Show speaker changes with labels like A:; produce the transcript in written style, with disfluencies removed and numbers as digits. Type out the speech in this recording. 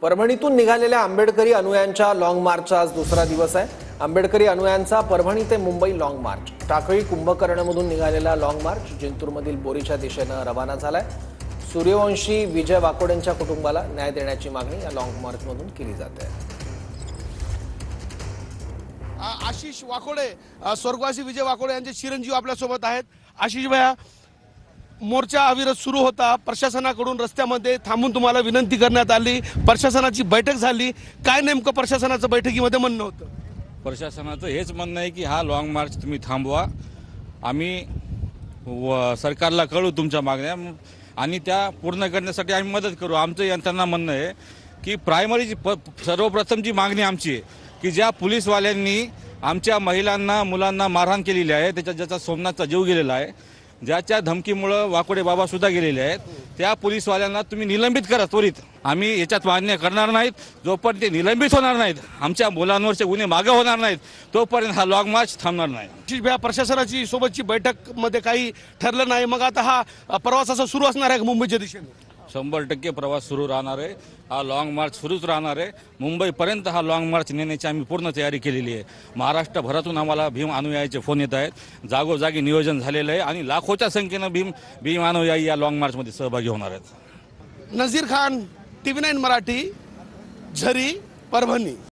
A: परभणीतून निघालेल्या आंबेडकरी अनुयायांच्या लॉंग मार्चचा आज दुसरा दिवस आहे। आंबेडकरी अनुयायांचा परभणी ते मुंबई लॉंग मार्च टाकळी कुंभकर्णमधून निघालेला लॉंग मार्च जिंतूरमधील बोरीच्या दिशेने रवाना झालाय। सूर्यवंशी विजय वाकोडेंच्या कुटुंबाला न्याय देण्याची मागणी या लॉंग मार्चमधून केली जाते।
B: आशिष वाकोडे, स्वर्गवासी विजय वाकोडे यांचे चिरंजीव आपल्या सोबत आहेत। आशिष भैया, मोर्चा अविरत सुरू होता, प्रशासनाकडून रस्त्यामध्ये थांबून तुम्हाला विनंती करण्यात आली, प्रशासनाची बैठक झाली, काय नेमकं प्रशासनाचं बैठकीमध्ये म्हणणं होतं?
C: प्रशासनाचं हेच म्हणणं आहे की हा लॉंग मार्च तुम्ही थांबवा, आम्ही सरकारला कळू तुमच्या मागण्या आणि त्या पूर्ण करण्यासाठी आम्ही मदत करू। आमचं यंत्रणा म्हणणं आहे की प्रायमरी सर्वप्रथमची मागणी आमची आहे की ज्या पोलीसवाल्यांनी आमच्या महिलांना मुलांना मारहाण केलेली आहे, ज्याचा सोमनाथचा जीव गेलेला आहे, ज्याच्या धमकीमुळे वाकोडे बाबा सुद्धा गेलेले आहेत, त्या पोलीसवाल्यांना तुम्ही निलंबित करा त्वरित। आम्ही याच्यात मान्य करणार नाहीत जोपर्यंत ते निलंबित होणार नाहीत, आमच्या मुलांवरचे गुन्हे मागे होणार नाहीत तोपर्यंत हा लॉंग मार्च थांबणार नाही।
B: आशिष भैया, प्रशासनाची सोबतची बैठक मध्ये काही ठरलं नाही, मग आता हा प्रवास असा सुरू असणार आहे मुंबईच्या दिशेने?
C: 100% प्रवास सुरू राहणार आहे, हा लॉंग मार्च सुरूच राहणार आहे। मुंबईपर्यंत हा लॉंग मार्च नेण्याची आम्ही पूर्ण तयारी केलेली आहे। महाराष्ट्रभरातून आम्हाला भीम अनुयायीचे फोन येत आहेत, जागोजागी नियोजन झालेलं आहे आणि लाखोच्या संख्येनं भीम अनुयायी या लॉंग मार्चमध्ये सहभागी होणार आहेत।
B: नजीर खान, TV9 मराठी, झरी, परभणी।